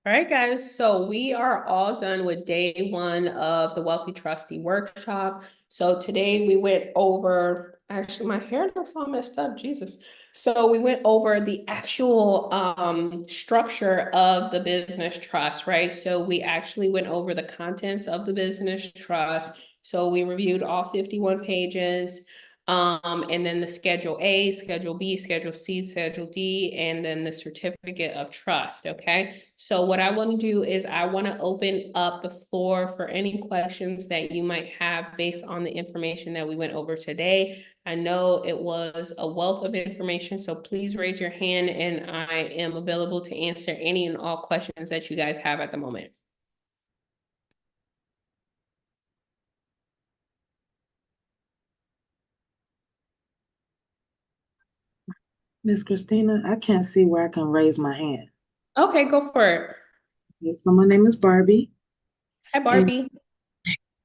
All right, guys, so we are all done with day one of the Wealthy Trustee Workshop. So today we went over, actually, my hair looks all messed up, Jesus. So we went over the actual structure of the business trust, right? So we actually went over the contents of the business trust. So we reviewed all 51 pages. And then the Schedule A, Schedule B, Schedule C, Schedule D, and then the certificate of trust, okay? So what I want to do is I want to open up the floor for any questions that you might have based on the information that we went over today. I know it was a wealth of information, so please raise your hand and I am available to answer any and all questions that you guys have at the moment. Miss Christina, I can't see where I can raise my hand. Okay, go for it. Yes, so my name is Barbie, Hi, and Barbie.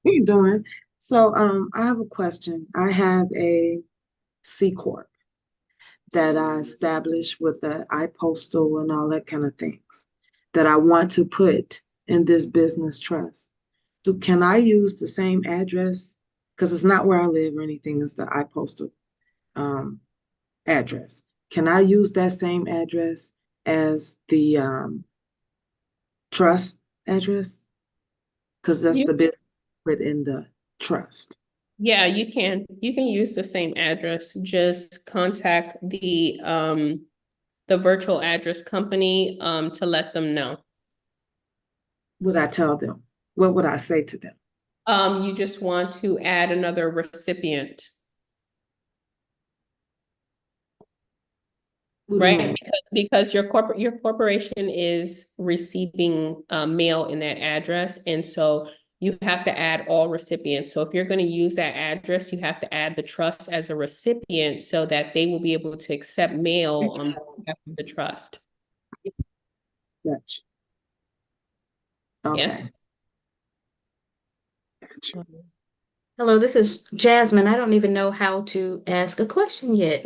how you doing? I have a question. I have a C Corp that I established with the iPostal and all that kind of things that I want to put in this business trust. Can I use the same address? Because it's not where I live or anything, it's the iPostal um, address. Can I use that same address as the trust address? Because that's You, the business put in the trust. yeah, you can. You can use the same address. Just contact the virtual address company to let them know. Would I tell them? What would I say to them? You just want to add another recipient, What do you right? mean? Because your corporation is receiving mail in that address, and so you have to add all recipients. So if you're going to use that address, you have to add the trust as a recipient so that they will be able to accept mail on behalf of the trust. Gotcha. Yeah. Okay. Gotcha. Hello, this is Jasmine. I don't even know how to ask a question yet.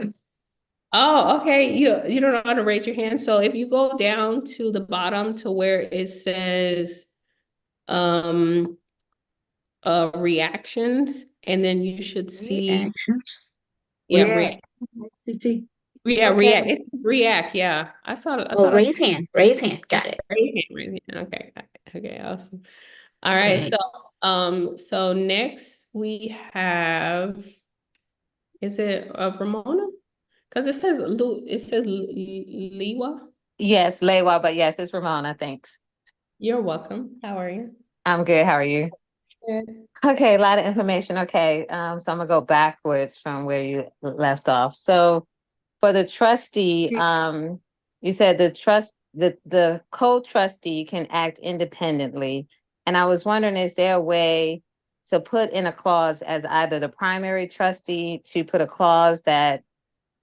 Oh, okay. You don't know how to raise your hand. So if you go down to the bottom to where it says um reactions, and then you should see, Reactions. yeah, React. react. CT. Yeah, Okay. react. It's react, yeah. I saw it, I Oh, thought I saw raise hand. Raise hand. Got it. raise hand. Okay, got it. Okay, awesome. All right, Okay. so next we have, is it Ramona? Because it says Liwa. Yes, Lewa, but yes, it's Ramona. Thanks. You're welcome. How are you? I'm good. How are you? Good. Okay, a lot of information. Okay, so I'm gonna go backwards from where you left off. So for the trustee, you said the co-trustee can act independently. And I was wondering, is there a way to put in a clause as either the primary trustee to put a clause that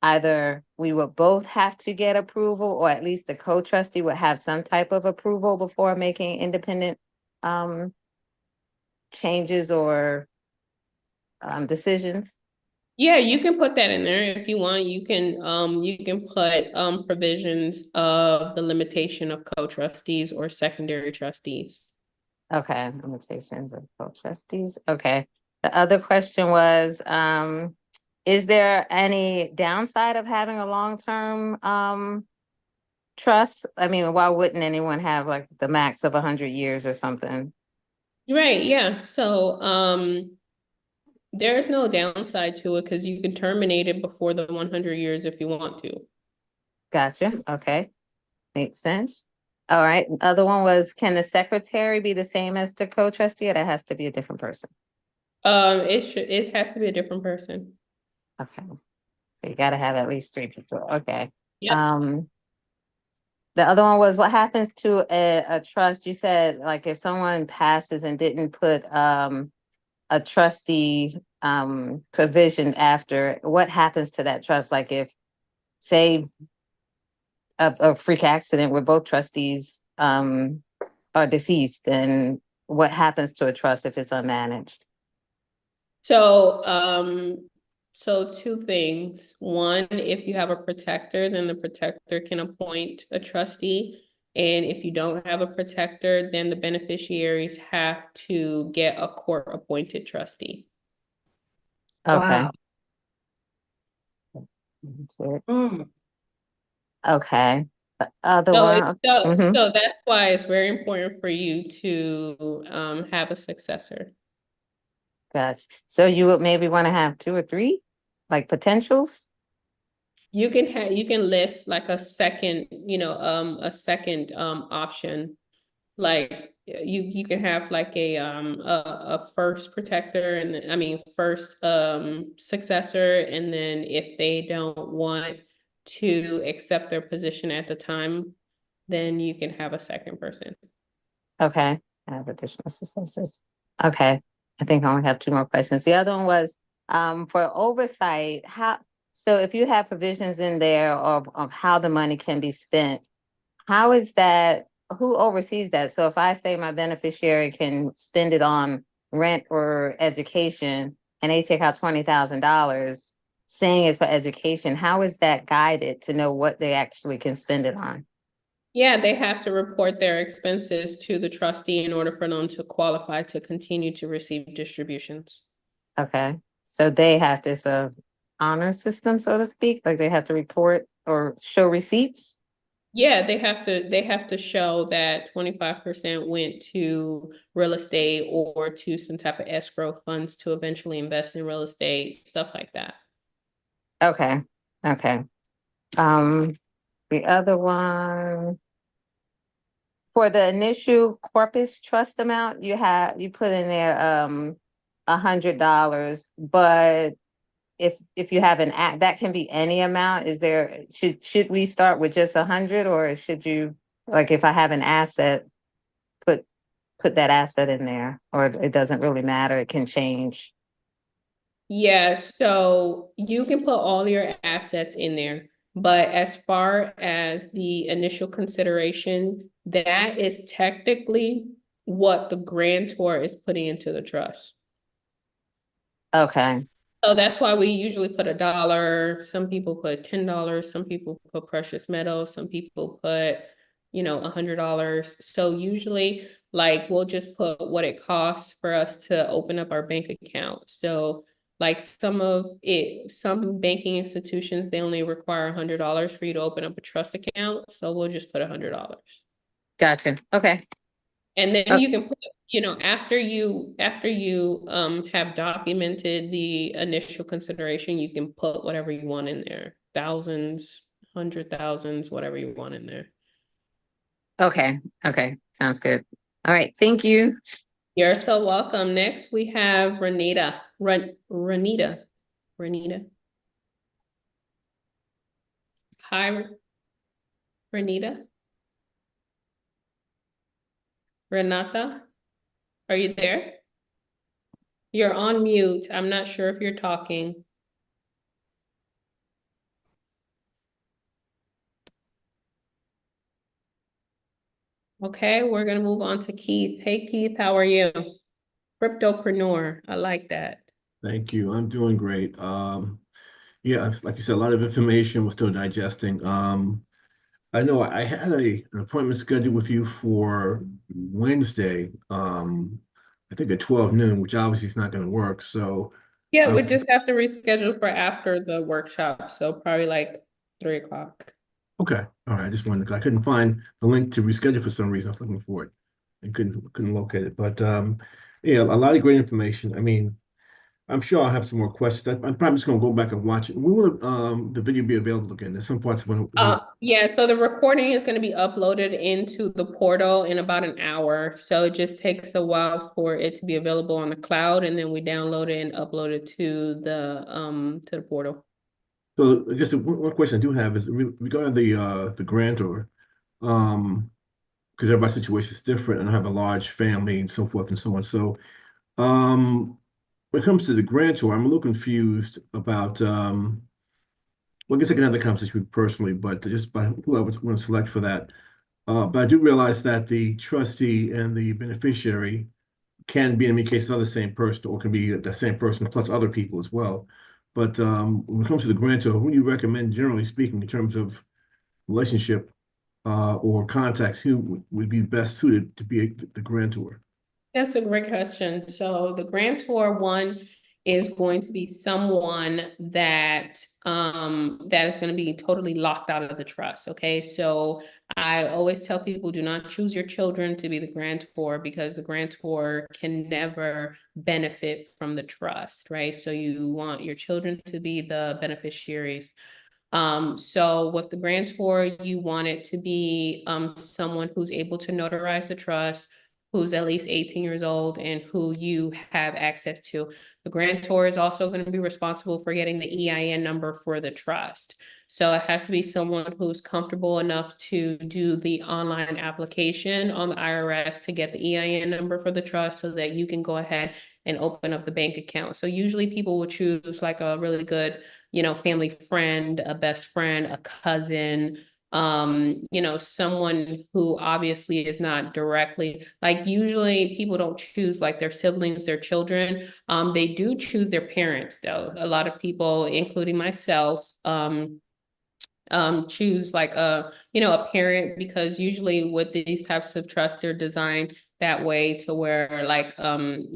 either we would both have to get approval, or at least the co-trustee would have some type of approval before making independent um changes or decisions? Yeah, you can put that in there if you want. You can put provisions of the limitation of co-trustees or secondary trustees. Okay, limitations of co-trustees. Okay. The other question was, is there any downside of having a long-term trust? I mean, why wouldn't anyone have like the max of 100 years or something? Right, yeah. So there's no downside to it because you can terminate it before the 100 years if you want to. Gotcha. Okay. Makes sense. All right. The other one was, can the secretary be the same as the co-trustee, or that has to be a different person? It has to be a different person. Okay. So you gotta have at least three people. Okay. Yep. Um, the other one was, what happens to a trust? You said like if someone passes and didn't put a trustee provision after, what happens to that trust? Like if, say, a freak accident where both trustees are deceased, then what happens to a trust if it's unmanaged? So, so two things. One, if you have a protector, then the protector can appoint a trustee. And if you don't have a protector, then the beneficiaries have to get a court-appointed trustee. Okay. Wow. That's it. Mm. Okay. The other So, one. Mhm. so that's why it's very important for you to have a successor. Gotcha. So you would maybe want to have 2 or 3, like potentials? You can list like a second, a second option. Like you can have like a first protector and then, I mean first successor, and then if they don't want to accept their position at the time, then you can have a second person. Okay. I have additional successors. Okay. I think I only have 2 more questions. The other one was, for oversight, so if you have provisions in there of how the money can be spent, how is that, who oversees that? So if I say my beneficiary can spend it on rent or education and they take out $20,000, saying it's for education, how is that guided to know what they actually can spend it on? Yeah, they have to report their expenses to the trustee in order for them to qualify to continue to receive distributions. Okay, so they have this honor system, so to speak, like they have to report or show receipts? Yeah, they have to show that 25% went to real estate or to some type of escrow funds to eventually invest in real estate, stuff like that. Okay, okay. The other one, for the initial corpus trust amount, you put in there, $100, but if you have that can be any amount, should we start with just 100, or should you, like, if I have an asset, put that asset in there, or it doesn't really matter, it can change? Yeah, so you can put all your assets in there, but as far as the initial consideration, that is technically what the grantor is putting into the trust. Okay, So that's why we usually put $1. Some people put $10. Some people put precious metals. Some people put, $100. So usually, like, we'll just put what it costs for us to open up our bank account. So, like, some banking institutions, they only require $100 for you to open up a trust account. So we'll just put $100. gotcha, okay. And then Uh, you can put, after you have documented the initial consideration, you can put whatever you want in there. Thousands, 100,000s, whatever you want in there. okay, okay, sounds good. All right, thank you. You're so welcome. Next, we have Renita. Renita. Hi, Renita. Renata, are you there? You're on mute. I'm not sure if you're talking. Okay, we're gonna move on to Keith. Hey, Keith, how are you? Cryptopreneur. I like that. Thank you. I'm doing great. Yeah, like you said, a lot of information we're still digesting. I know I had an appointment scheduled with you for Wednesday, I think at 12 noon, which obviously is not going to work. So, Yeah, uh, we just have to reschedule for after the workshop, so probably like 3 o'clock. okay, all right. I just wanted, I couldn't find the link to reschedule for some reason. I was looking for it and couldn't locate it. But yeah, a lot of great information. I mean, I'm sure I'll have some more questions. I'm probably just gonna go back and watch it. When will the video be available again? There's some parts when Yeah, so the recording is gonna be uploaded into the portal in about an hour. So it just takes a while for it to be available on the cloud, and then we download it and upload it to the portal. so I guess the one question I do have is regarding the grantor, because everybody's situation is different, and I have a large family and so forth and so on. So when it comes to the grantor, I'm a little confused about well, I guess I can have the conversation with personally, but just by who I was going to select for that. But I do realize that the trustee and the beneficiary can be in many cases are the same person or can be the same person plus other people as well. But when it comes to the grantor, who do you recommend, generally speaking, in terms of relationship or contacts, who would be best suited to be the grantor? That's a great question. So the grantor one is going to be someone that that is going to be totally locked out of the trust. Okay. So I always tell people, do not choose your children to be the grantor, because the grantor can never benefit from the trust, right? So you want your children to be the beneficiaries. So with the grantor, you want it to be someone who's able to notarize the trust, who's at least 18 years old, and who you have access to. The grantor is also going to be responsible for getting the EIN number for the trust. So it has to be someone who's comfortable enough to do the online application on the IRS to get the EIN number for the trust, so that you can go ahead and open up the bank account. So usually people will choose like a really good, family friend, a best friend, a cousin, someone who obviously is not directly, like, usually people don't choose like their siblings, their children. They do choose their parents though. A lot of people, including myself, choose like a parent, because usually with these types of trusts, they're designed that way to where, like, what's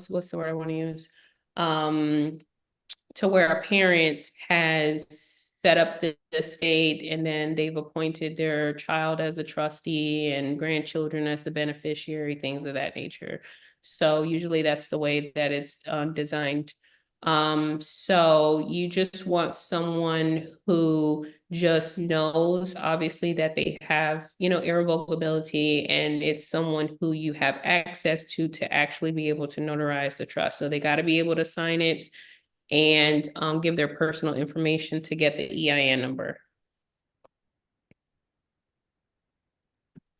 the word I want to use? To where a parent has set up the estate, and then they've appointed their child as a trustee and grandchildren as the beneficiary, things of that nature. So usually that's the way that it's designed. So you just want someone who just knows, obviously, that they have, irrevocability, and it's someone who you have access to actually be able to notarize the trust. So they got to be able to sign it and give their personal information to get the EIN number.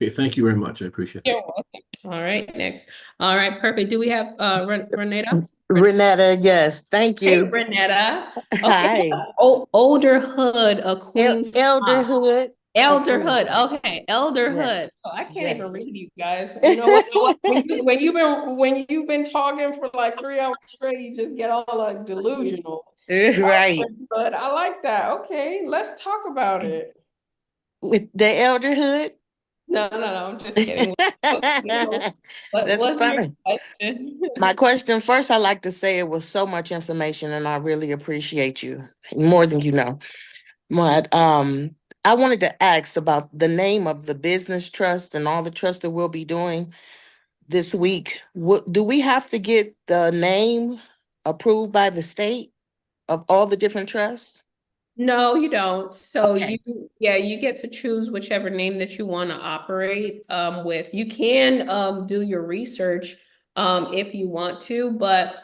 Okay, thank you very much. I appreciate that. You're welcome. All right, next. All right, perfect. Do we have Renetta? Renetta, yes, thank Hey, you. Renetta. Okay. Hi. Olderhood, a queen's Elderhood. Elderhood. Okay, elderhood. Yes. Oh, I can't even Yes. read you guys. You know what? When you've been talking for like 3 hours straight, you just get all like delusional. Right. But I like that. Okay, let's talk about it. With the elderhood. No, I'm just kidding. What That's was your fine. question? My question first, I like to say it was so much information and I really appreciate you more than you know. But I wanted to ask about the name of the business trust and all the trusts that we'll be doing this week. What do we have to get the name approved by the state of all the different trusts? No, you don't. So Okay. you get to choose whichever name that you want to operate with. You can do your research if you want to, but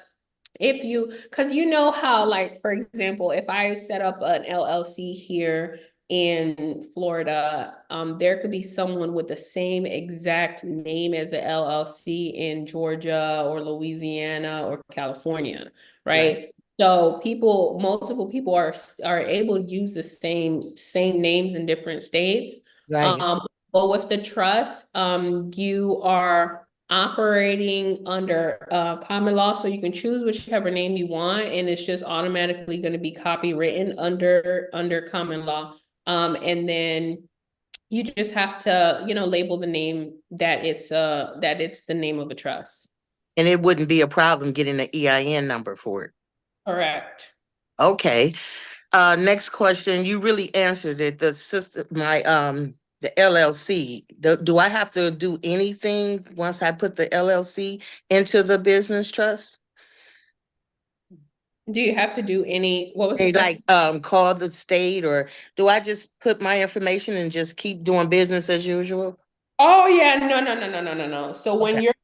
because you know how, like, for example, if I set up an LLC here in Florida, there could be someone with the same exact name as the LLC in Georgia or Louisiana or California, right? So multiple people are able to use the same names in different states. Right. But with the trust, you are operating under common law, so you can choose whichever name you want, and it's just automatically going to be copywritten under common law. And then you just have to, label the name that it's the name of a trust. And it wouldn't be a problem getting the EIN number for it. Correct. Okay. Next question. You really answered it. The system, the LLC. Do I have to do anything once I put the LLC into the business trust? Do you have to do what was the They second? like call the state, or do I just put my information and just keep doing business as usual? Oh yeah, no. So when you're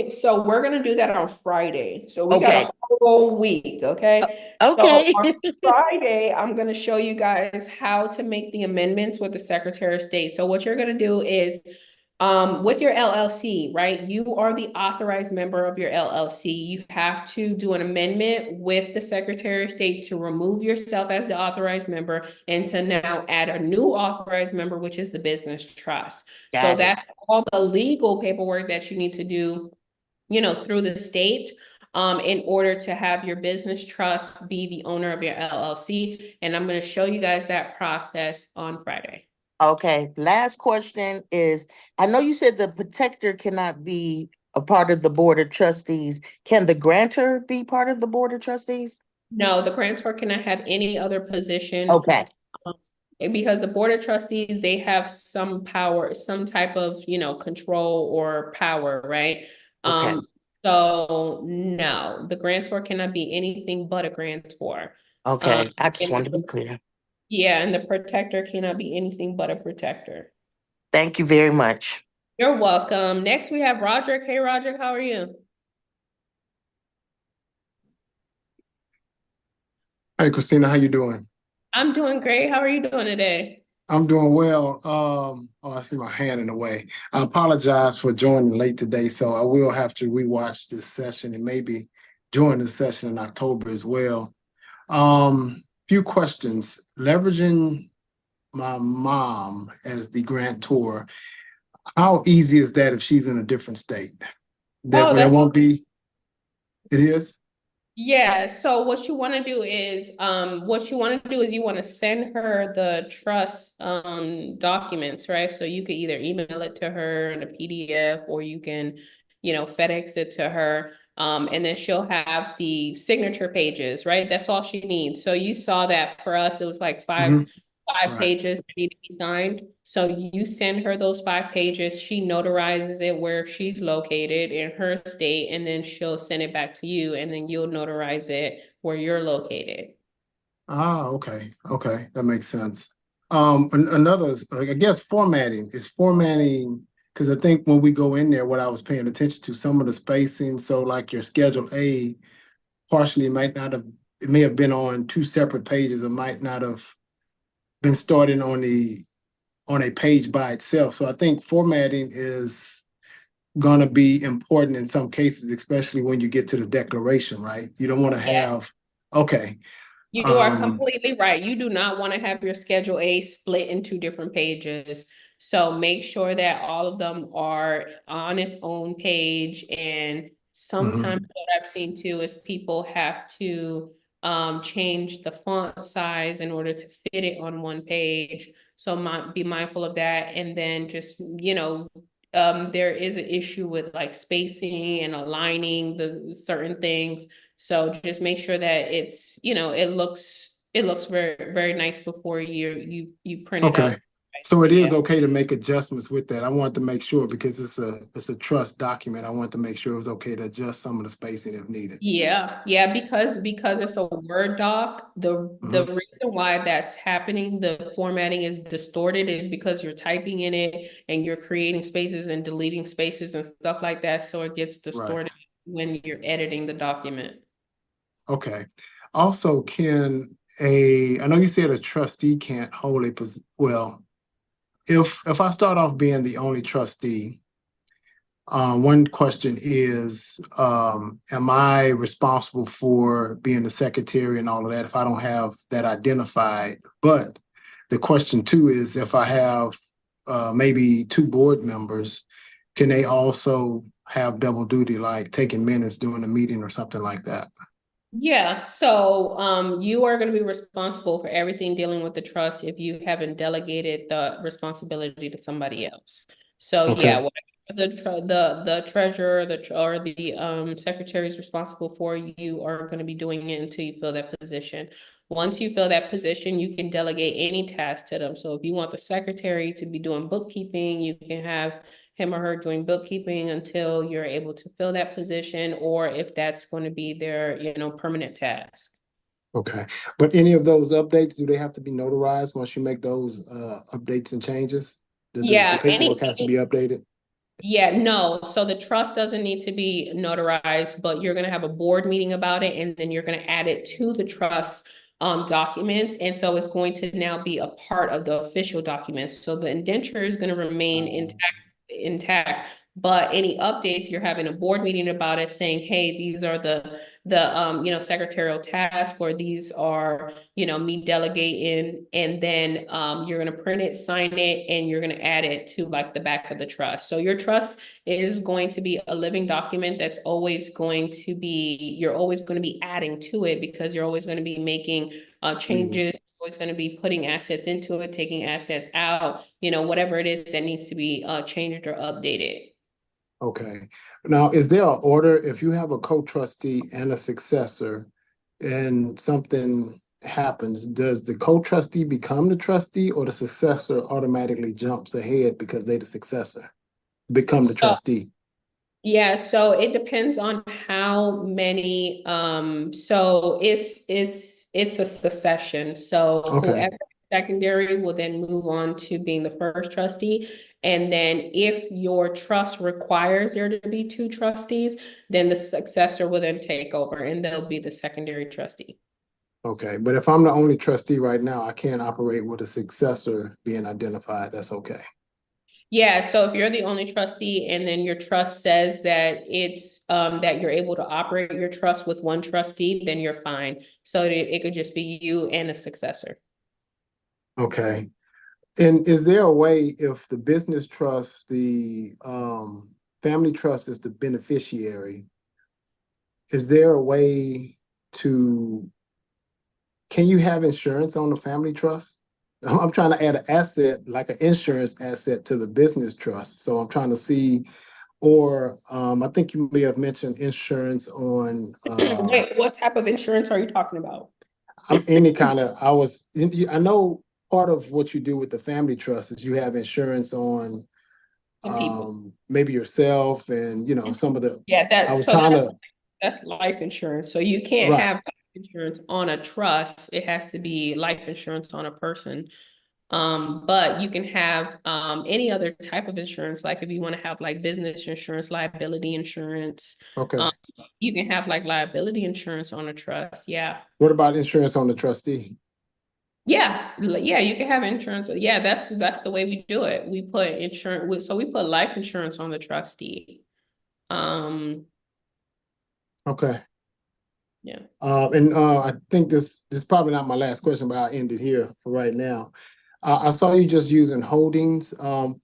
so we're gonna do that on Friday. So we got Okay. a whole week, okay? So Okay. on Friday, I'm gonna show you guys how to make the amendments with the Secretary of State. So what you're gonna do is, with your LLC, right? You are the authorized member of your LLC. You have to do an amendment with the Secretary of State to remove yourself as the authorized member and to now add a new authorized member, which is the business trust. So Got it. that's all the legal paperwork that you need to do, through the state. in order to have your business trust be the owner of your LLC. And I'm going to show you guys that process on Friday. Okay, last question is, I know you said the protector cannot be a part of the board of trustees. Can the grantor be part of the board of trustees? No, the grantor cannot have any other position. Okay, Because the board of trustees, they have some power, some type of, control or power, right? Okay. So no, the grantor cannot be anything but a grantor. okay, I just and wanted to be clear. Yeah, and the protector cannot be anything but a protector. Thank you very much. You're welcome. Next, we have Roderick. Hey, Roderick, how are you? Hey Christina, how you doing? I'm doing great. How are you doing today? I'm doing well. Oh, I see my hand in the way. I apologize for joining late today, so I will have to rewatch this session and maybe join the session in October as well. Few questions. Leveraging my mom as the grantor, how easy is that if she's in a different state? That Oh, there won't be. It is? Yeah, so what you want to do is you want to send her the trust documents, right? So you could either email it to her in a PDF, or you can, FedEx it to her. And then she'll have the signature pages, right? That's all she needs. So you saw that for us, it was like five Right. pages that need to be signed. So you send her those 5 pages, she notarizes it where she's located in her state, and then she'll send it back to you, and then you'll notarize it where you're located. Ah, okay, okay, that makes sense. Another, like, I guess formatting because I think when we go in there, what I was paying attention to, some of the spacing, so like your Schedule A, partially it may have been on 2 separate pages, or might not have been starting on a page by itself. So I think formatting is gonna be important in some cases, especially when you get to the declaration, right? You don't want to have, okay. You are completely right. You do not want to have your Schedule A split into different pages. So make sure that all of them are on its own page. And sometimes what I've seen too is people have to change the font size in order to fit it on one page. So be mindful of that. And then just, there is an issue with like spacing and aligning the certain things. So just make sure that it's, it looks very, very nice before you print it out. Okay. So it is okay to make adjustments with that. I want to make sure, because it's a trust document. I want to make sure it was okay to adjust some of the spacing if needed. Yeah, because it's a Word doc, the reason why that's happening, the formatting is distorted, is because you're typing in it and you're creating spaces and deleting spaces and stuff like that. So it gets distorted when you're editing the document. Okay. Also, I know you said a trustee can't hold if I start off being the only trustee, one question is, am I responsible for being the secretary and all of that if I don't have that identified? But the question too is, if I have maybe 2 board members, can they also have double duty, like taking minutes during the meeting or something like that? Yeah, so you are going to be responsible for everything dealing with the trust if you haven't delegated the responsibility to somebody else. So Okay. the treasurer, or the secretary is responsible for, you are going to be doing it until you fill that position. Once you fill that position, you can delegate any task to them. So if you want the secretary to be doing bookkeeping, you can have him or her doing bookkeeping until you're able to fill that position, or if that's going to be their, permanent task. Okay. But any of those updates, do they have to be notarized once you make those updates and changes? The paperwork has to be updated? Yeah, no. So the trust doesn't need to be notarized, but you're going to have a board meeting about it, and then you're going to add it to the trust documents. And so it's going to now be a part of the official documents. So the indenture is going to remain intact, but any updates, you're having a board meeting about it, saying, hey, these are the the secretarial task, or these are, me delegating, and then you're gonna print it, sign it, and you're gonna add it to like the back of the trust. So your trust is going to be a living document that's always going to be, you're always going to be adding to it, because you're always going to be making changes, always going to be putting assets into it, taking assets out, whatever it is that needs to be changed or updated. Okay. Now, is there an order if you have a co-trustee and a successor and something happens, does the co-trustee become the trustee or the successor automatically jumps ahead because they the successor, become the So, trustee? yeah, so it depends on how many, so it's a succession. So Okay. whoever secondary will then move on to being the first trustee. And then if your trust requires there to be two trustees, then the successor will then take over and they'll be the secondary trustee. Okay, but if I'm the only trustee right now, I can't operate with a successor being identified. That's okay. Yeah, so if you're the only trustee and then your trust says that it's that you're able to operate your trust with one trustee, then you're fine. So it could just be you and a successor. Okay. And is there a way if the business trust, the family trust is the beneficiary, is there a way to, can you have insurance on the family trust? I'm trying to add an asset, like an insurance asset to the business trust. So I'm trying to see, or I think you may have mentioned insurance on Wait, what type of insurance are you talking about? any kind of, I know part of what you do with the family trust is you have insurance on The people. maybe yourself and some of the, Yeah, I was trying to, that's life insurance. So you can't right. have life insurance on a trust. It has to be life insurance on a person. But you can have any other type of insurance, like if you want to have like business insurance, liability insurance. Okay. You can have like liability insurance on a trust. Yeah. What about insurance on the trustee? Yeah, yeah, you can have insurance. Yeah, that's the way we do it. We put insurance, so we put life insurance on the trustee. Um, Okay. yeah. And I think this is probably not my last question, but I'll end it here for right now. I saw you just using holdings.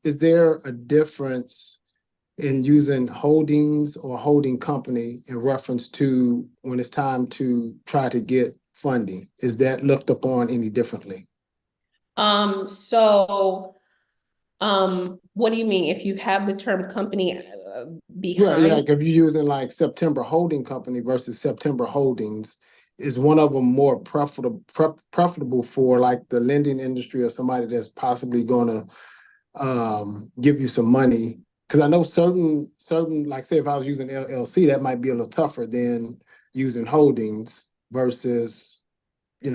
Is there a difference in using holdings or holding company in reference to when it's time to try to get funding? Is that looked upon any differently? So, what do you mean? If you have the term company Yeah, behind? like if you're using like September Holding Company versus September Holdings, is one of them more profitable for like the lending industry or somebody that's possibly gonna give you some money? Because I know certain, like say if I was using LLC, that might be a little tougher than using holdings versus, I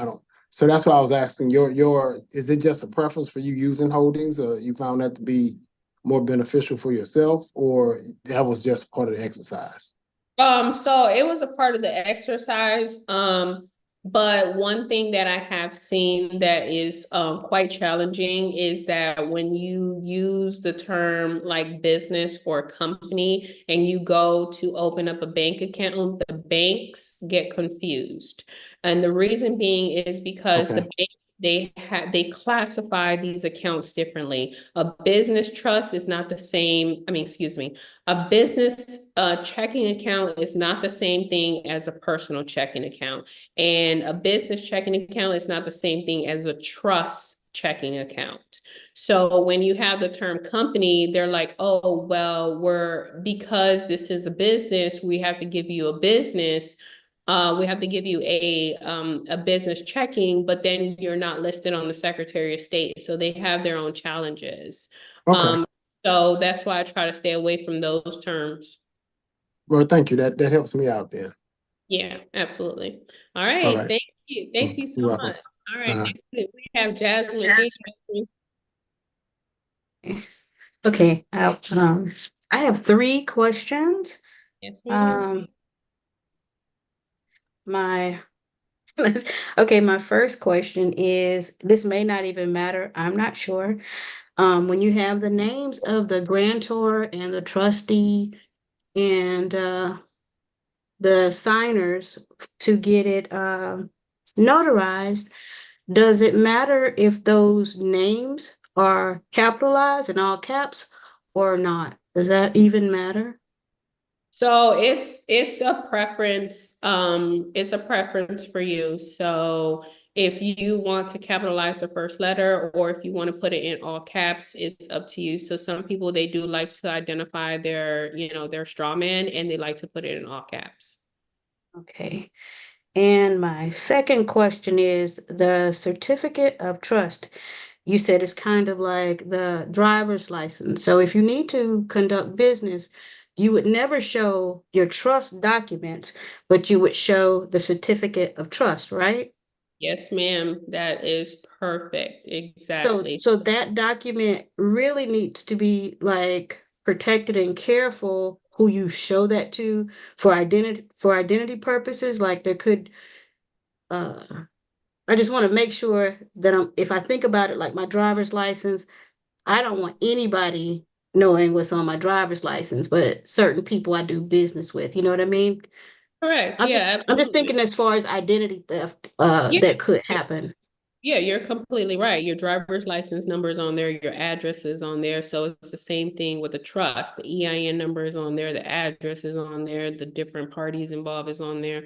don't. So that's why I was asking is it just a preference for you using holdings, or you found that to be more beneficial for yourself, or that was just part of the exercise? So it was a part of the exercise. But one thing that I have seen that is quite challenging is that when you use the term like business or company and you go to open up a bank account, the banks get confused. And the reason being is because the Okay. banks, they classify these accounts differently. A business trust is not the same, excuse me. A business checking account is not the same thing as a personal checking account. And a business checking account is not the same thing as a trust checking account. So when you have the term company, they're like, oh, well, because this is a business, we have to give you a business. We have to give you a business checking, but then you're not listed on the Secretary of State. So they have their own challenges. Okay. So that's why I try to stay away from those terms. Well, thank you. That helps me out then. Yeah, absolutely. All All right. right. Thank you. Thank you so You're welcome. much. All right. Uh, Next we have Jasmine. Hey, Jasmine. Okay, I have three questions. Yes, ma'am. Um, my okay, my first question is, this may not even matter, I'm not sure. When you have the names of the grantor and the trustee and the signers to get it notarized, does it matter if those names are capitalized in all caps or not? Does that even matter? So it's a preference for you. So if you want to capitalize the first letter or if you want to put it in all caps, it's up to you. So some people, they do like to identify their, their straw man, and they like to put it in all caps. Okay. And my second question is the certificate of trust. You said it's kind of like the driver's license. So if you need to conduct business, you would never show your trust documents, but you would show the certificate of trust, right? Yes, ma'am. That is perfect. Exactly. So that document really needs to be like protected and careful who you show that to for identity purposes. Like there could I just want to make sure that if I think about it like my driver's license, I don't want anybody knowing what's on my driver's license, but certain people I do business with, you know what I mean? Correct. I'm Yeah, just I'm just absolutely. thinking as far as identity theft Yeah. that could happen. Yeah, you're completely right. Your driver's license number is on there, your address is on there. So it's the same thing with the trust. The EIN number is on there, the address is on there, the different parties involved is on there.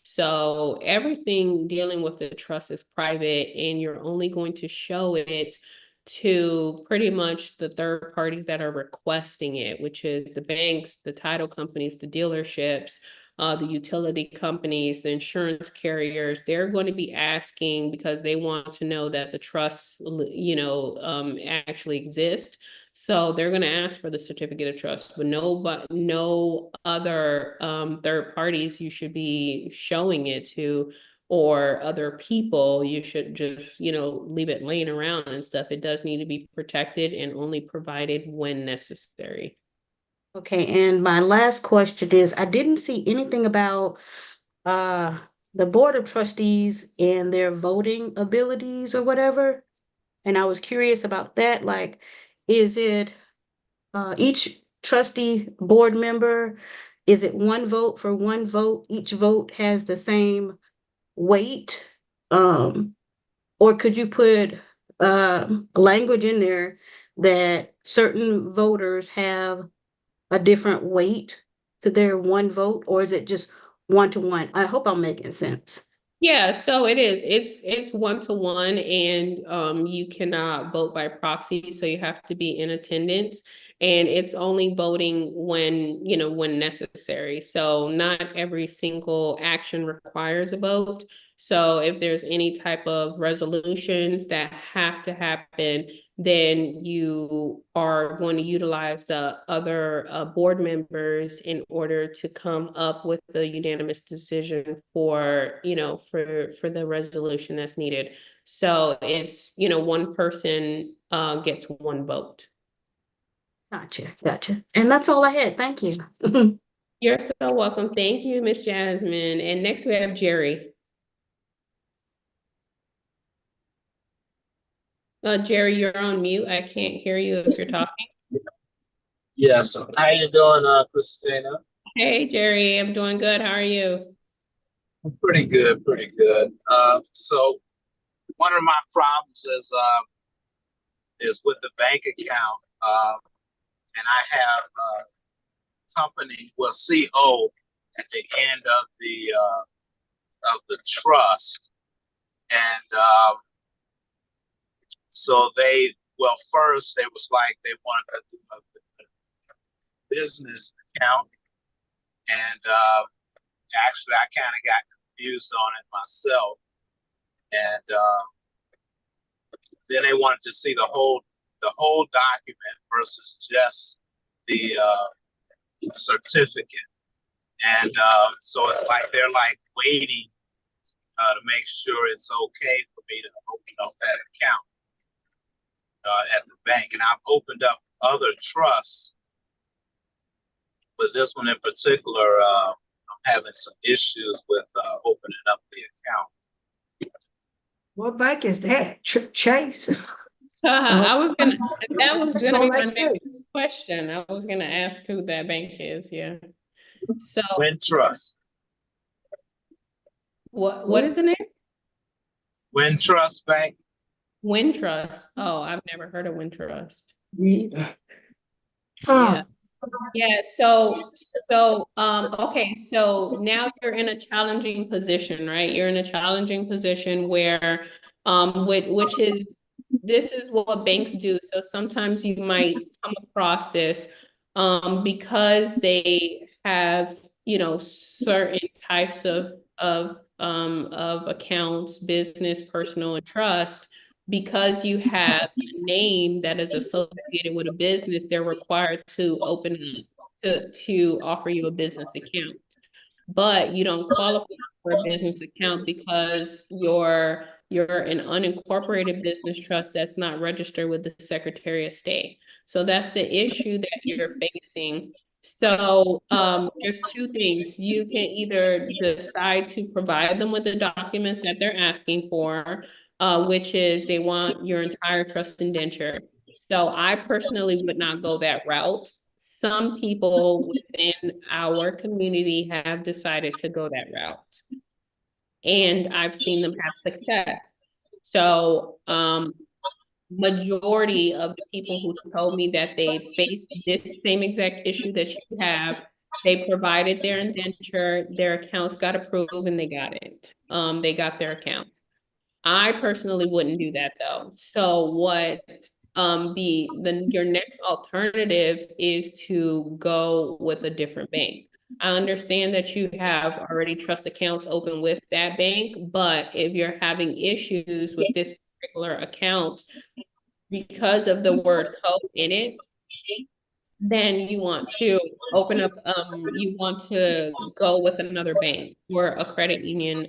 So everything dealing with the trust is private, and you're only going to show it to pretty much the third parties that are requesting it, which is the banks, the title companies, the dealerships, the utility companies, the insurance carriers. They're going to be asking because they want to know that the trusts, actually exist. So they're going to ask for the certificate of trust, but no other third parties you should be showing it to, or other people. You should just, leave it laying around and stuff. It does need to be protected and only provided when necessary. Okay, and my last question is, I didn't see anything about uh the board of trustees and their voting abilities or whatever. And I was curious about that. Like, is it each trustee board member, is it one vote for one vote? Each vote has the same weight? Or could you put language in there that certain voters have a different weight to their one vote, or is it just 1-to-1? I hope I'm making sense. Yeah, so it is. It's 1-to-1, and you cannot vote by proxy, so you have to be in attendance, and it's only voting when necessary. So not every single action requires a vote. So if there's any type of resolutions that have to happen, then you are going to utilize the other board members in order to come up with the unanimous decision for the resolution that's needed. So it's, one person gets one vote. Gotcha. And that's all I had. Thank you. You're so welcome. Thank you, Miss Jasmine. And next we have Jerry. Jerry, you're on mute. I can't hear you if you're talking. Yes. How you doing, Christina? Hey, Jerry, I'm doing good. How are you? Pretty good, pretty good. So one of my problems is with the bank account. And I have company, well, CO at the end of the trust. And so first they was like they wanted to do a business account. And actually I kind of got confused on it myself. And then they wanted to see the whole document versus just the certificate. And so it's like they're like waiting to make sure it's okay for me to open up that account at the bank. And I've opened up other trusts, but this one in particular, I'm having some issues with opening up the account. What bank is that? Chase? That was gonna be my next Chase. question. I was gonna ask who that bank is, yeah. So Wintrust. What is the name? Wintrust Bank. Wintrust. Oh, I've never heard of Wintrust. Yeah. Yeah. Yeah, okay, so now you're in a challenging position, right? You're in a challenging position where, which is, this is what banks do. So sometimes you might come across this, because they have, certain types of accounts, business, personal, and trust. Because you have a name that is associated with a business, they're required to open to offer you a business account. But you don't qualify for a business account because you're an unincorporated business trust that's not registered with the Secretary of State. So that's the issue that you're facing. So there's two things. You can either decide to provide them with the documents that they're asking for, which is they want your entire trust indenture. So I personally would not go that route. Some people within our community have decided to go that route. And I've seen them have success. So majority of the people who told me that they faced this same exact issue that you have, they provided their indenture, their accounts got approved, and they got it. They got their account. I personally wouldn't do that though. So what your next alternative is to go with a different bank. I understand that you have already trust accounts open with that bank, but if you're having issues with this particular account because of the word code in it, then you want to open up, you want to go with another bank or a credit union,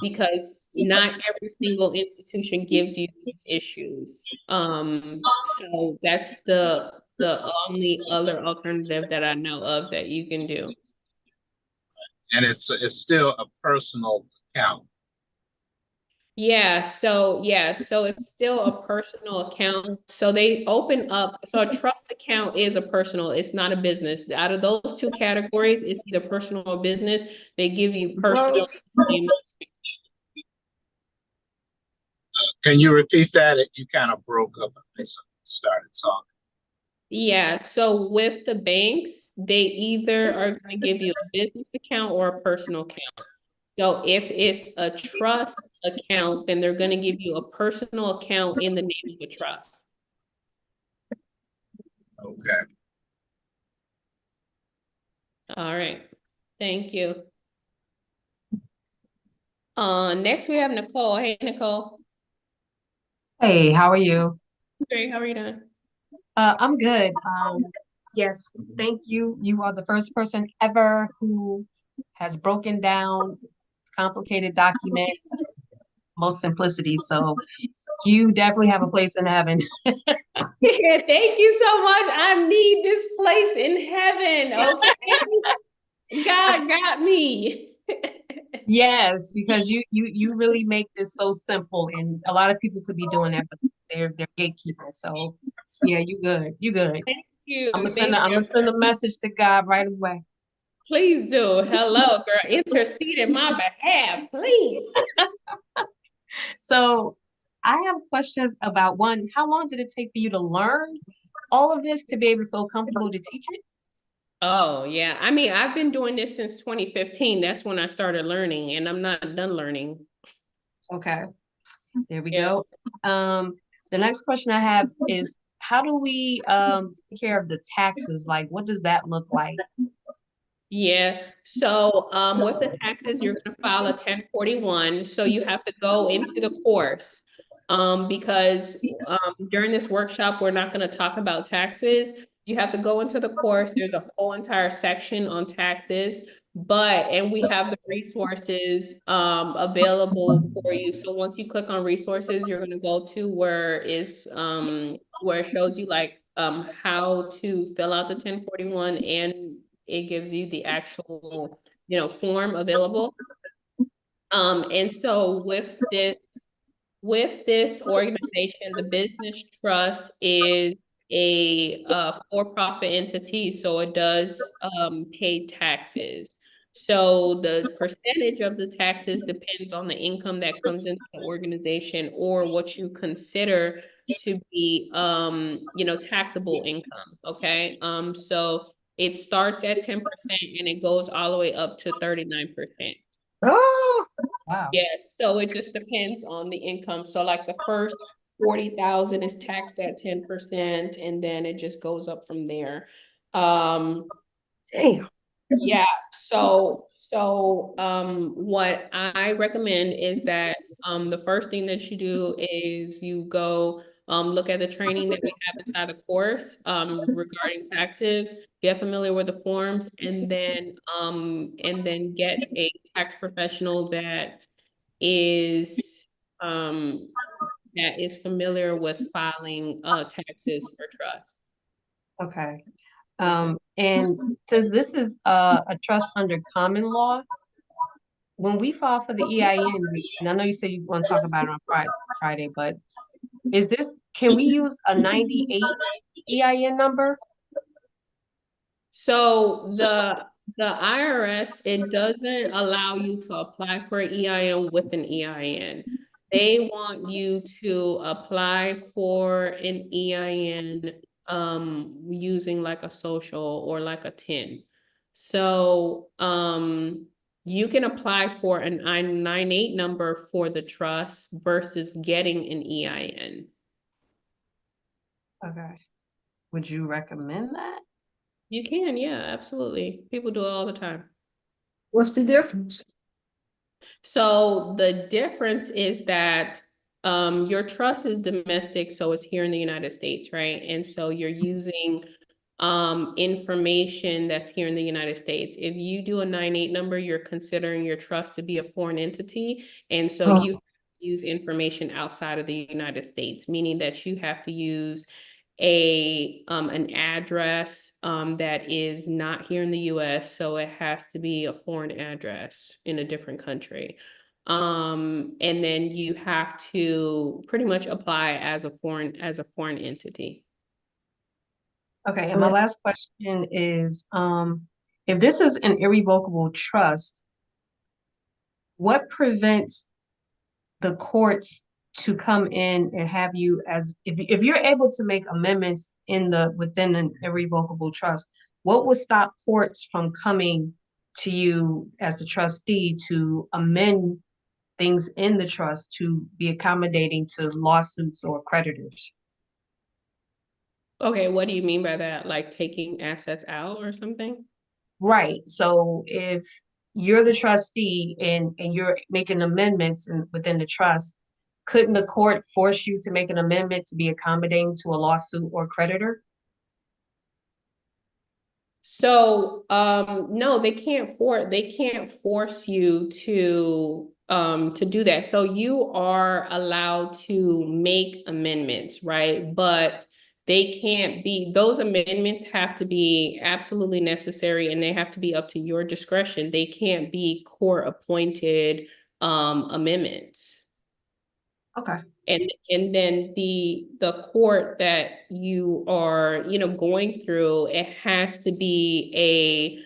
because not every single institution gives you these issues. So that's the only other alternative that I know of that you can do. And it's still a personal account. Yeah, so it's still a personal account. So they open up, so a trust account is a personal, it's not a business. Out of those two categories, it's either personal or business. They give you personal. Can you repeat that? You kind of broke up when I started talking. Yeah, so with the banks, they either are going to give you a business account or a personal account. So if it's a trust account, then they're going to give you a personal account in the name of the trust. Okay. All right. Thank you. Next we have Nicole. Hey, Nicole. Hey, how are you? Great. How are you doing? I'm good. Yes, thank you. You are the first person ever who has broken down complicated documents, most simplicity. So you definitely have a place in heaven. Thank you so much. I need this place in heaven. Okay. God got me. Yes, because you really make this so simple, and a lot of people could be doing that, but they're gatekeepers. So yeah, you good. You good. Thank you. I'm gonna send a message to God right away. Please do. Hello, girl. Intercede in my behalf, please. So I have questions about one, how long did it take for you to learn all of this to be able to feel comfortable to teach it? Oh, yeah. I mean, I've been doing this since 2015. That's when I started learning, and I'm not done learning. Okay, there we Yeah. go. The next question I have is, how do we take care of the taxes? Like, what does that look like? Yeah. So with the taxes, you're going to file a 1041. So you have to go into the course, because during this workshop, we're not going to talk about taxes. You have to go into the course. There's a whole entire section on taxes, and we have the resources available for you. So once you click on resources, you're going to go to where it shows you like how to fill out the 1041, and it gives you the actual, form available. And so with this organization, the business trust is a for-profit entity, so it does pay taxes. So the percentage of the taxes depends on the income that comes into the organization or what you consider to be, taxable income, okay? So it starts at 10% and it goes all the way up to 39%. Oh, Wow. Yes, so it just depends on the income. So like the first 40,000 is taxed at 10%, and then it just goes up from there. damn. Yeah, what I recommend is that the first thing that you do is you go look at the training that we have inside the course regarding taxes, get familiar with the forms, and then get a tax professional is um that is familiar with filing taxes for trust. Okay. And since this is a trust under common law, when we file for the EIN, and I know you said you want to talk about it on Friday, but can we use a 98 EIN number? So the IRS, it doesn't allow you to apply for an EIN with an EIN. They want you to apply for an EIN using like a social or like a TIN. So you can apply for an I-98 number for the trust versus getting an EIN. Okay. Would you recommend that? You can, yeah, absolutely. People do it all the time. What's the difference? So the difference is that your trust is domestic, so it's here in the United States, right? And so you're using information that's here in the United States. If you do a 98 number, you're considering your trust to be a foreign entity, and so you use information outside of the United States, meaning that you have to use an address that is not here in the US, so it has to be a foreign address in a different country. And then you have to pretty much apply as a foreign entity. Okay, and my last question is, if this is an irrevocable trust, what prevents the courts to come in and have you if you're able to make amendments within an irrevocable trust, what would stop courts from coming to you as the trustee to amend things in the trust to be accommodating to lawsuits or creditors? Okay, what do you mean by that? Like taking assets out or something? Right. So if you're the trustee and you're making amendments within the trust, couldn't the court force you to make an amendment to be accommodating to a lawsuit or creditor? So no, they can't force you to do that. So you are allowed to make amendments, right? But those amendments have to be absolutely necessary and they have to be up to your discretion. They can't be court appointed amendments. Okay. And then the court that you are, going through, it has to be a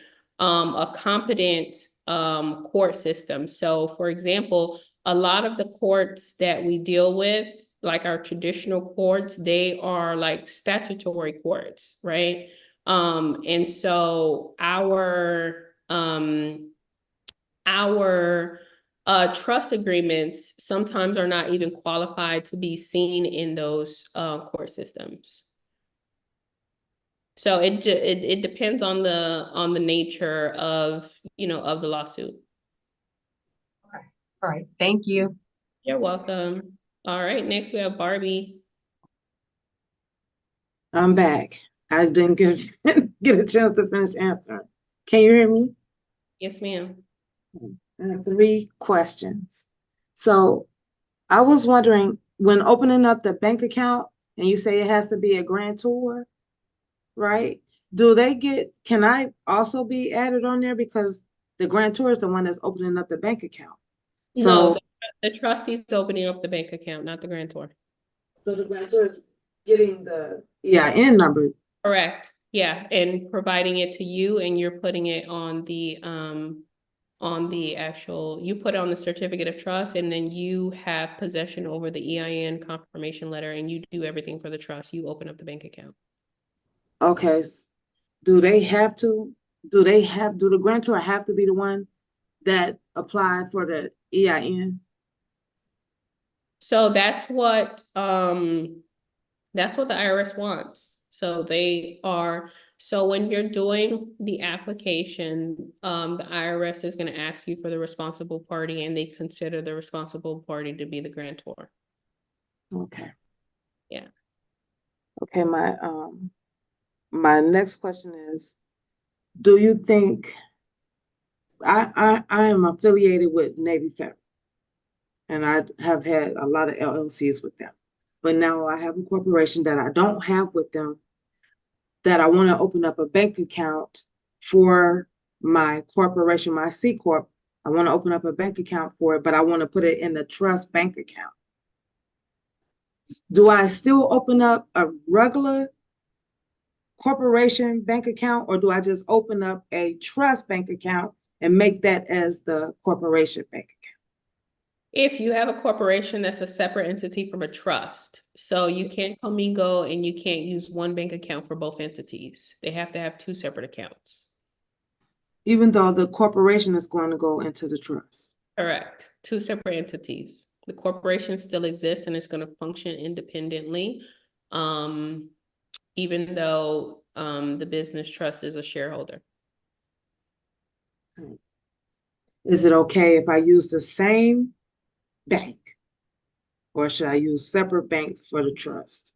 competent court system. So for example, a lot of the courts that we deal with, like our traditional courts, they are like statutory courts, right? And so our trust agreements sometimes are not even qualified to be seen in those court systems. So it depends on the nature of of the lawsuit. Okay. All right. Thank you. You're welcome. All right, next we have Barbie. I'm back. I didn't get a chance to finish answering. Can you hear me? Yes, ma'am. I have 3 questions. So I was wondering, when opening up the bank account, and you say it has to be a grantor, right? Can I also be added on there because the grantor is the one that's opening up the bank account? No, So, the trustee's opening up the bank account, not the grantor. so the grantor is getting the EIN number. Correct. Yeah, and providing it to you, and you're putting it on on the actual, you put on the certificate of trust, and then you have possession over the EIN confirmation letter, and you do everything for the trust. You open up the bank account. Okay, do they have to, do the grantor have to be the one that applied for the EIN? So that's what the IRS wants. So when you're doing the application, the IRS is gonna ask you for the responsible party, and they consider the responsible party to be the grantor. Okay. Yeah. Okay, my next question is, do you think, I am affiliated with Navy Federal, and I have had a lot of LLCs with them, but now I have a corporation that I don't have with them, that I want to open up a bank account for my corporation, my C Corp. I want to open up a bank account for it, but I want to put it in the trust bank account. Do I still open up a regular corporation bank account, or do I just open up a trust bank account and make that as the corporation bank account? If you have a corporation, that's a separate entity from a trust. So you can't commingle, and you can't use one bank account for both entities. They have to have two separate accounts. Even though the corporation is going to go into the trust. Correct. Two separate entities. The corporation still exists and it's going to function independently, even though the business trust is a shareholder. Is it okay if I use the same bank, or should I use separate banks for the trust?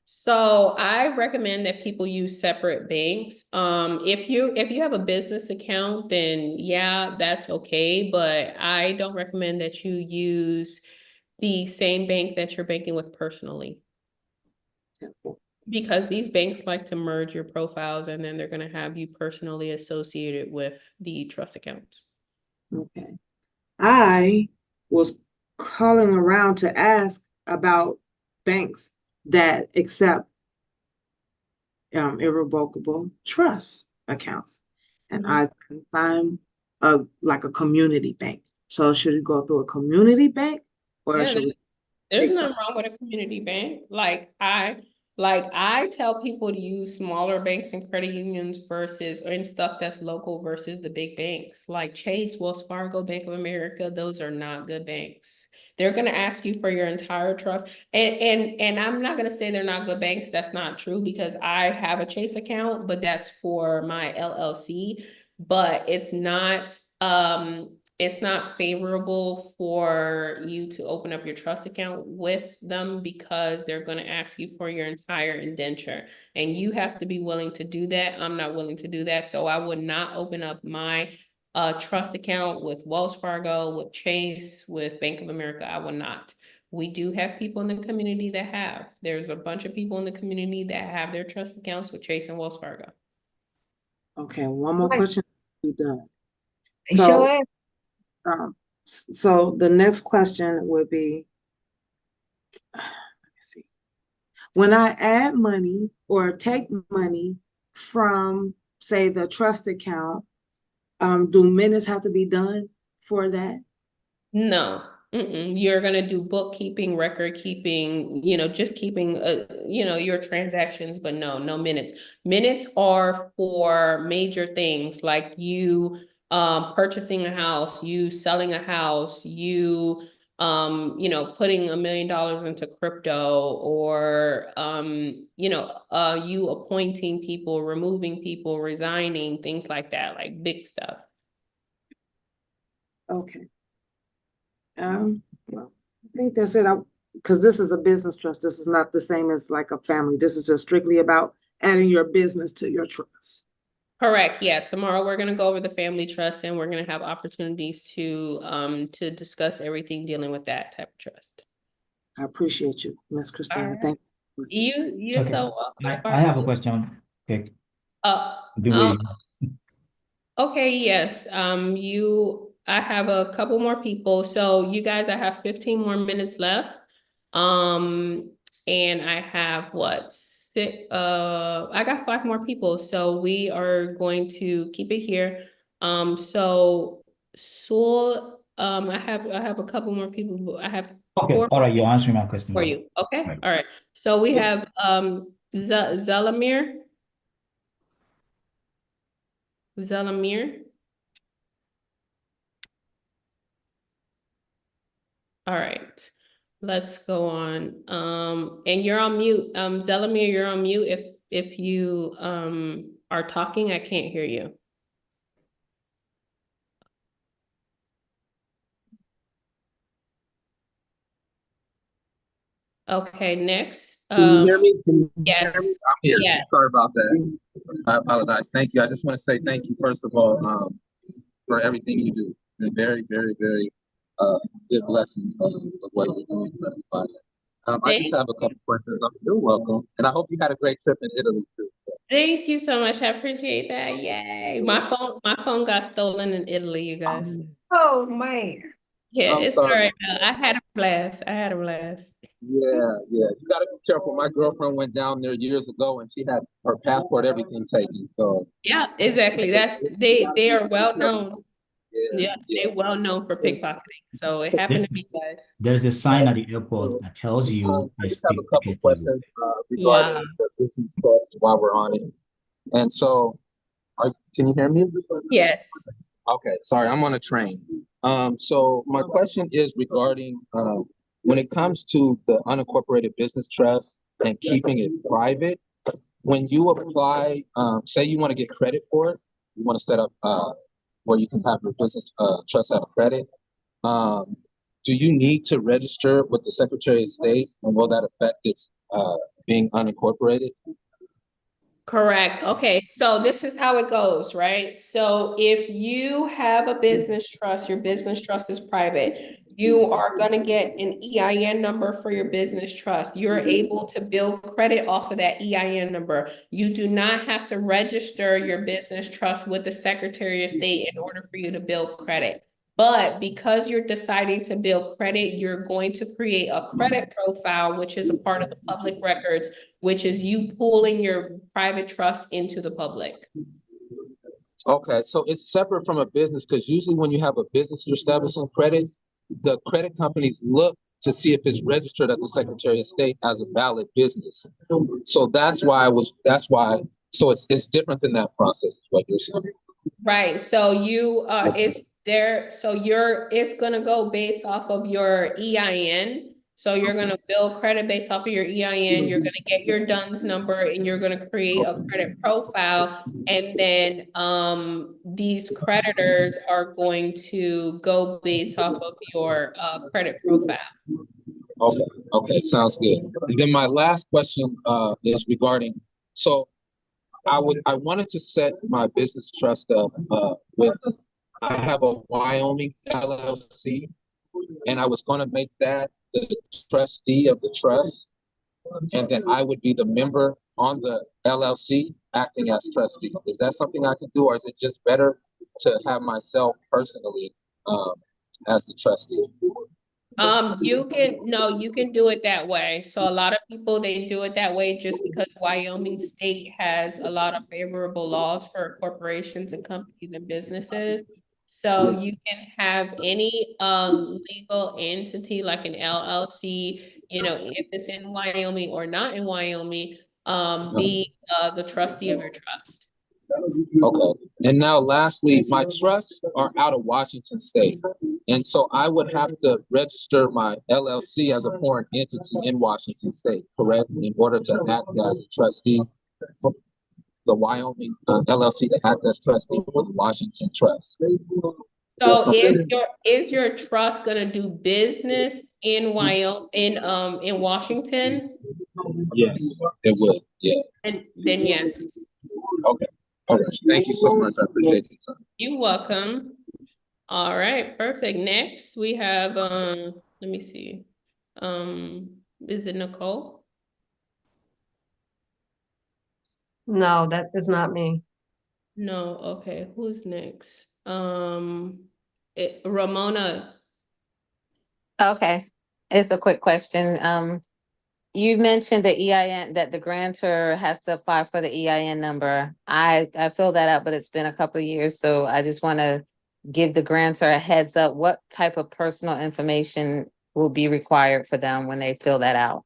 So I recommend that people use separate banks. If you have a business account, then yeah, that's okay. But I don't recommend that you use the same bank that you're banking with personally, because these banks like to merge your profiles, and then they're going to have you personally associated with the trust accounts. Okay. I was calling around to ask about banks that accept irrevocable trust accounts, and I can find like a community bank. So should we go through a community bank, or Yeah, should we? there's nothing wrong with a community bank. I tell people to use smaller banks and credit unions and stuff that's local versus the big banks like Chase, Wells Fargo, Bank of America. Those are not good banks. They're gonna ask you for your entire trust. And I'm not gonna say they're not good banks. That's not true, because I have a Chase account, but that's for my LLC. But it's not favorable for you to open up your trust account with them, because they're going to ask you for your entire indenture, and you have to be willing to do that. I'm not willing to do that. So I would not open up my trust account with Wells Fargo, with Chase, with Bank of America. I will not. We do have people in the community that have. There's a bunch of people in the community that have their trust accounts with Chase and Wells Fargo. Okay, one more Right. question. We're done. They sure So, am. so the next question would be, let me see. When I add money or take money from, say, the trust account, do minutes have to be done for that? No, you're gonna do bookkeeping, record keeping, just keeping, your transactions, but no minutes. Minutes are for major things like you purchasing a house, you selling a house, you putting $1 million into crypto, or you appointing people, removing people, resigning, things like that, like big stuff. Okay. Well, I think that's it. Because this is a business trust. This is not the same as like a family. This is just strictly about adding your business to your trust. Correct. Yeah. Tomorrow we're gonna go over the family trust, and we're gonna have opportunities to discuss everything dealing with that type of trust. I appreciate you, Miss All Christina. right. Thank you. You're Okay. so welcome. I have a question. Okay. Uh, Do um, we? okay, yes. I have a couple more people. So you guys, I have 15 more minutes left. And I have I got 5 more people. So we are going to keep it here. So Sewell, I have a couple more people, but I have Okay, four all right, you're answering my question. for now. you. Okay, Right. all right. So we have Zellamir. Zellamir. All right, let's go on. And you're on mute. Zellamir, you're on mute. If you are talking, I can't hear you. Okay, next. Can you hear me? Can you Yes. hear me? I'm here. Yes. Sorry about that. I apologize. Thank you. I just want to say thank you, first of all, for everything you do. It's very, very, very good blessing of what you're doing for everybody. I just have a couple questions. You're welcome. And I hope you had a great trip in Italy too. Thank you so much. I appreciate that. Yay. My phone got stolen in Italy, you guys. Oh, man. Yeah, I'm it's all sorry. right though. I had a blast. I had a blast. Yeah, yeah. You gotta be careful. My girlfriend went down there years ago and she had her passport, everything taken. So Yeah, exactly. They are well known. Yeah, yeah. they're well known for pickpocketing. So it happened to me, guys. There's a sign at the airport that tells you I it's just have a couple pickpocketable. questions Wow. regarding the business trust while we're on it. And so, can you hear me? Yes. Okay, sorry, I'm on a train. So my question is regarding when it comes to the unincorporated business trust and keeping it private, when you apply, say you want to get credit for it, you want to set up where you can have your business trust have credit. Do you need to register with the Secretary of State, and will that affect its being unincorporated? Correct. Okay, so this is how it goes, right? So if you have a business trust, your business trust is private, you are going to get an EIN number for your business trust. You're able to build credit off of that EIN number. You do not have to register your business trust with the Secretary of State in order for you to build credit. But because you're deciding to build credit, you're going to create a credit profile, which is a part of the public records, which is you pulling your private trust into the public. Okay, so it's separate from a business because usually when you have a business you're establishing credit, the credit companies look to see if it's registered at the Secretary of State as a valid business. So so it's different than that process, is what you're saying. Right. So it's gonna go based off of your EIN. So you're gonna build credit based off of your EIN, you're gonna get your DUNS number and you're gonna create a credit profile. And then these creditors are going to go based off of your credit profile. Okay, okay, sounds good. And then my last question is regarding, so I wanted to set my business trust up with, I have a Wyoming LLC, and I was gonna make that the trustee of the trust. And then I would be the member on the LLC acting as trustee. Is that something I can do, or is it just better to have myself personally as the trustee? You can do it that way. So a lot of people, they do it that way just because Wyoming State has a lot of favorable laws for corporations and companies and businesses. So you can have any legal entity like an LLC, if it's in Wyoming or not in Wyoming, be the trustee of your trust. Okay. And now lastly, my trusts are out of Washington State. And so I would have to register my LLC as a foreign entity in Washington State, correct? In order to act as a trustee for the Wyoming LLC to act as trustee for the Washington Trust. So is your trust gonna do business in Wyoming, in Washington? Yes, it would. Yeah. And then yes. Okay. All right. Thank you so much. I appreciate your time. You're welcome. All right, perfect. Next, we have, let me see. Is it Nicole? No, that is not me. No, okay, who's next? Ramona. Okay, it's a quick question. You mentioned the EIN, that the grantor has to apply for the EIN number. I filled that out, but it's been a couple of years, so I just want to give the grantor a heads up, what type of personal information will be required for them when they fill that out?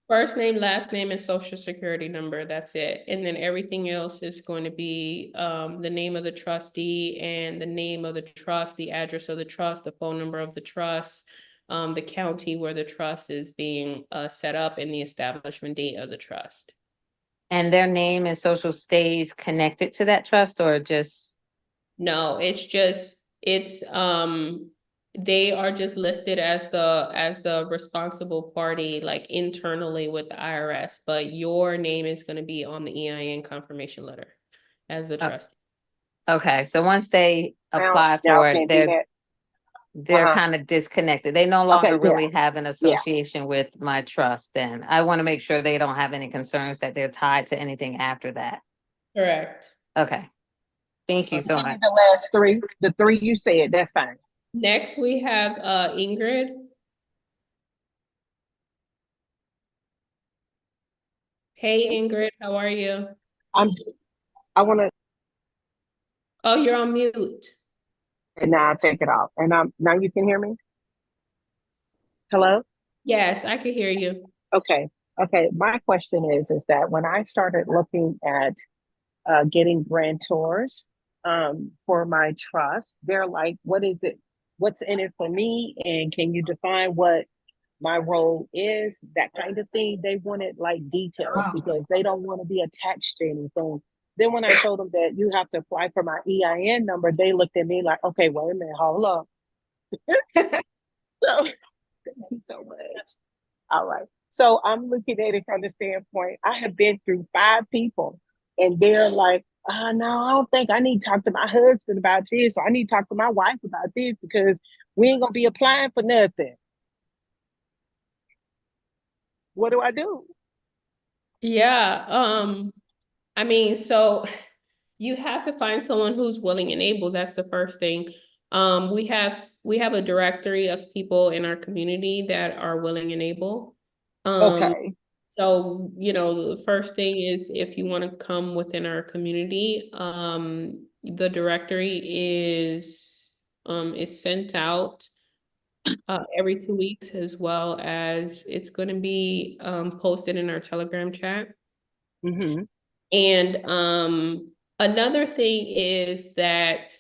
First name, last name, and social security number, that's it. And then everything else is going to be the name of the trustee and the name of the trust, the address of the trust, the phone number of the trust, the county where the trust is being set up, and the establishment date of the trust. And their name and social stays connected to that trust, or just? No, they are just listed as the responsible party, like internally with the IRS, but your name is gonna be on the EIN confirmation letter as the trustee. Okay, so once they Well, apply y'all for it, can't do that. they're Uh-huh. kind of disconnected. They no Okay, longer yeah, really have an yeah. association with my trust then. I want to make sure they don't have any concerns that they're tied to anything after that. Correct. Okay. Thank you so Give me much. the last three, the three you said, that's fine. Next, we have Ingrid. Hey Ingrid, how are you? I wanna, Oh, you're on mute. and now I'll take it off. And now you can hear me? Hello? Yes, I can hear you. Okay, okay. My question is that when I started looking at getting grantors for my trust, they're like, what is it? What's in it for me? And can you define what my role is? That kind of thing. They wanted like details because they don't want to be attached to anything. Then when I told them that you have to apply for my EIN number, they looked at me like, okay, wait a minute, hold up. So thank you so much. All right. So I'm looking at it from the standpoint, I have been through 5 people and they're like, no, I don't think I need to talk to my husband about this, or I need to talk to my wife about this because we ain't gonna be applying for nothing. What do I do? Yeah, I mean, so you have to find someone who's willing and able. That's the first thing. We have a directory of people in our community that are willing and able. Okay. So, the first thing is if you want to come within our community, the directory is sent out every 2 weeks, as well as it's going to be posted in our Telegram chat. Mm-hmm. And another thing is that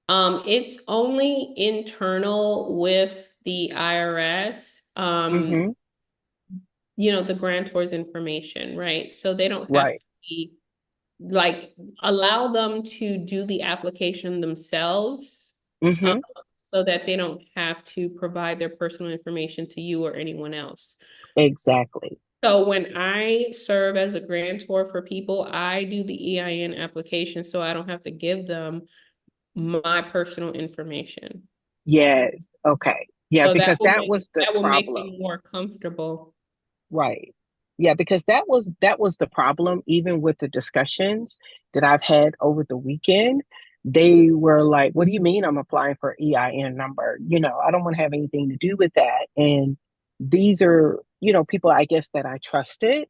it's only internal with the IRS, Mm-hmm. The grantor's information, right? So they don't have to Right. be like, allow them to do the application themselves, Mm-hmm. so that they don't have to provide their personal information to you or anyone else. Exactly. So when I serve as a grantor for people, I do the EIN application, so I don't have to give them my personal information. Yes. Okay. Yeah, So because that was the that will make problem. them more comfortable. Right. Yeah, because that was the problem, even with the discussions that I've had over the weekend. They were like, what do you mean I'm applying for EIN number? I don't want to have anything to do with that. And these are, people I guess that I trusted.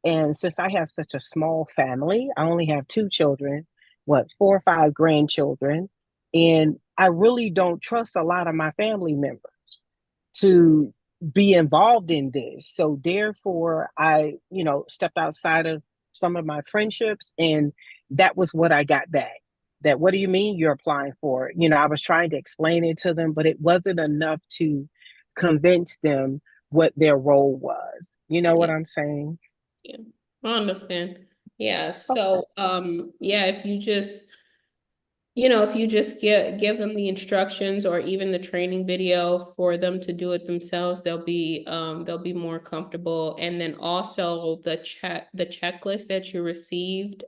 And since I have such a small family, I only have 2 children, 4 or 5 grandchildren, and I really don't trust a lot of my family members to be involved in this. So therefore, I, stepped outside of some of my friendships, and that was what I got back. That, what do you mean you're applying for it? I was trying to explain it to them, but it wasn't enough to convince them what their role was. You know what I'm saying? Yeah, I understand. Yeah, Okay. so yeah, if you just give them the instructions or even the training video for them to do it themselves, they'll be more comfortable. And then also the checklist that you received,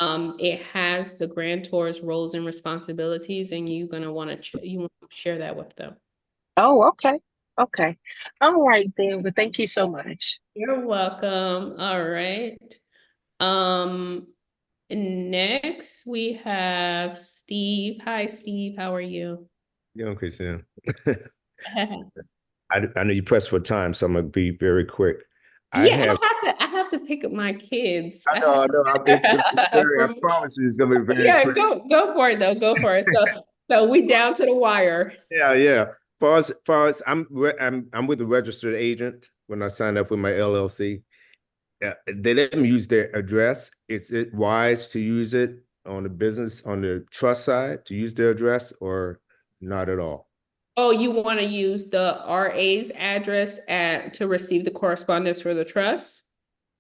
Mm-hmm. it has the grantor's roles and responsibilities, and you're gonna want to share that with them. Oh, okay. Okay. All right then. But thank you so much. You're welcome. All right. Um, Next we have Steve. Hi, Steve. How are you? Yeah, okay, Sam. I know you pressed for time, so I'm gonna be very quick. I Yeah, have, I have to pick up my kids. I know, it's gonna be very, I From- promise you, it's gonna be very yeah, quick. go for it though. Go for it. So we down to the wire. Yeah, yeah. Far as I'm with the registered agent when I signed up with my LLC. They let them use their address. Is it wise to use it on the trust side, to use their address, or not at all? Oh, you want to use the RA's address to receive the correspondence for the trust?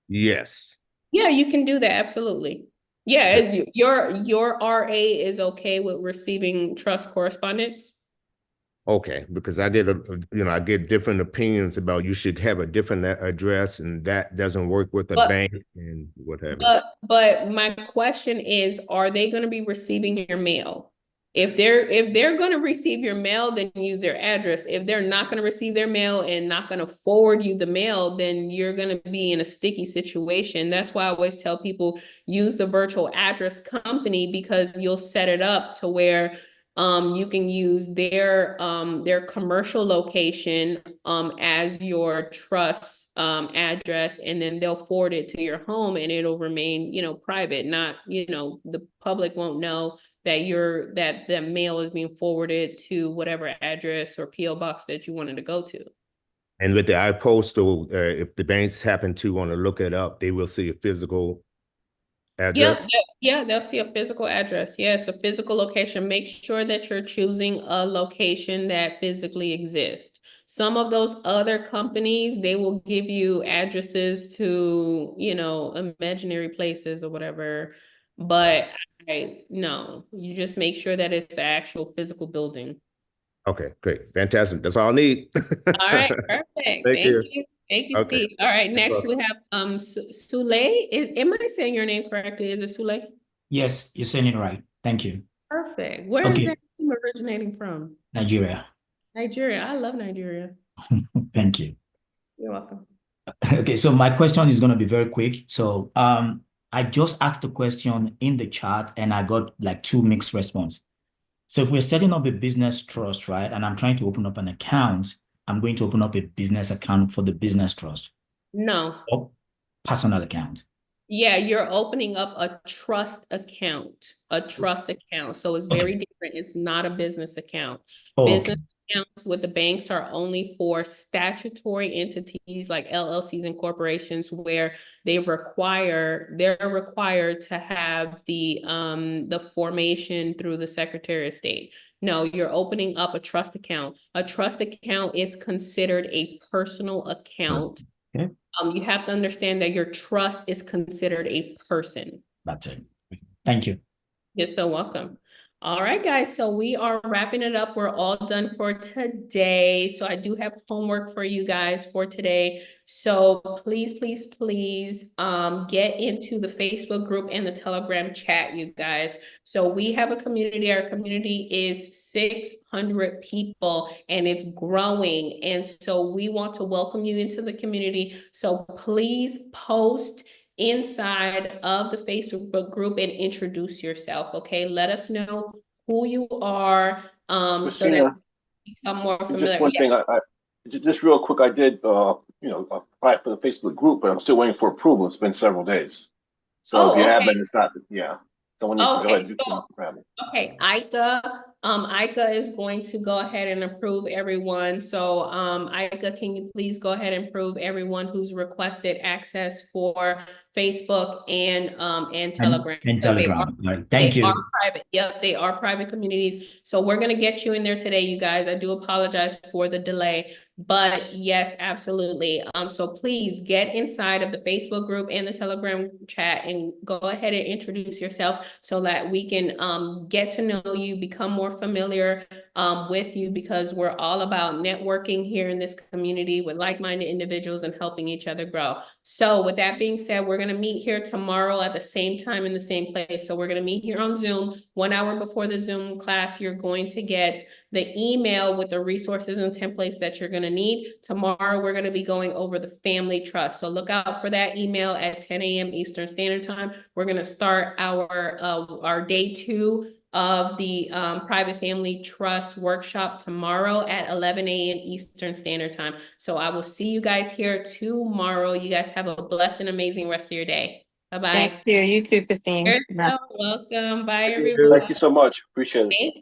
Yes. Yeah, you can do that, absolutely. Yeah, your RA is okay with receiving trust correspondence? Okay, because I get different opinions about you should have a different address, and that doesn't work with the But- bank and what have you. But my question is, are they going to be receiving your mail? If they're going to receive your mail, then use their address. If they're not going to receive their mail and not going to forward you the mail, then you're going to be in a sticky situation. That's why I always tell people use the virtual address company, because you'll set it up to where you can use their commercial location as your trust address, and then they'll forward it to your home, and it'll remain, private. Not, the public won't know that the mail is being forwarded to whatever address or PO box that you wanted to go to. And with the iPostal, if the banks happen to want to look it up, they will see a physical address. Yeah, they'll see a physical address. Yes, a physical location. Make sure that you're choosing a location that physically exists. Some of those other companies, they will give you addresses to, imaginary places or whatever. But no, you just make sure that it's the actual physical building. Okay, great. Fantastic. That's all I need. All right, perfect. Thank you. Thank you, Okay. Steve. All right, next welcome. we have Sule. Am I saying your name correctly? Is it Sule? Yes, you're saying it right. Thank you. Perfect. Where is Okay. that name originating from? Nigeria. Nigeria. I love Nigeria. Thank you. You're welcome. Okay, so my question is going to be very quick. So I just asked the question in the chat and I got like two mixed response. So if we're setting up a business trust, right, and I'm trying to open up an account, I'm going to open up a business account for the business trust No. or personal account. Yeah, you're opening up a trust account. So it's very different. It's not a business account. Oh, Business okay. accounts with the banks are only for statutory entities like LLCs and corporations, where they're required to have the formation through the Secretary of State. No, you're opening up a trust account. A trust account is considered a personal account. Okay. You have to understand that your trust is considered a person. That's it. Thank you. You're so welcome. All right, guys, so we are wrapping it up. We're all done for today. So I do have homework for you guys for today. So please, please, please get into the Facebook group and the Telegram chat, you guys. So we have a community. Our community is 600 people and it's growing. And so we want to welcome you into the community. So please post inside of the Facebook group and introduce yourself. Okay, let us know who you are, so that Christina, we become more familiar. just one thing, just real quick, I did, apply for the Facebook group, but I'm still waiting for approval. It's been several days. So if you haven't, it's not, someone needs to go ahead and do some grabbing. Okay, Ika is going to go ahead and approve everyone. So, Ika, can you please go ahead and approve everyone who's requested access for Facebook and Telegram. And Telegram. All right. Thank you. They are private. Yep, they are private communities. So we're gonna get you in there today, you guys. I do apologize for the delay, but yes, absolutely. So please get inside of the Facebook group and the Telegram chat and go ahead and introduce yourself so that we can get to know you, become more familiar with you, because we're all about networking here in this community with like-minded individuals and helping each other grow. So with that being said, we're going to meet here tomorrow at the same time in the same place. So we're going to meet here on Zoom. 1 hour before the Zoom class, you're going to get the email with the resources and templates that you're going to need. Tomorrow, we're going to be going over the family trust. So look out for that email at 10 a.m. Eastern Standard Time. We're going to start our day 2 of the private family trust workshop tomorrow at 11 a.m. Eastern Standard Time. So I will see you guys here tomorrow. You guys have a blessed and amazing rest of your day. Bye-bye. Thank you. You too, Christine. You're so welcome. Bye, Thank everyone. you so much. Appreciate it. Thank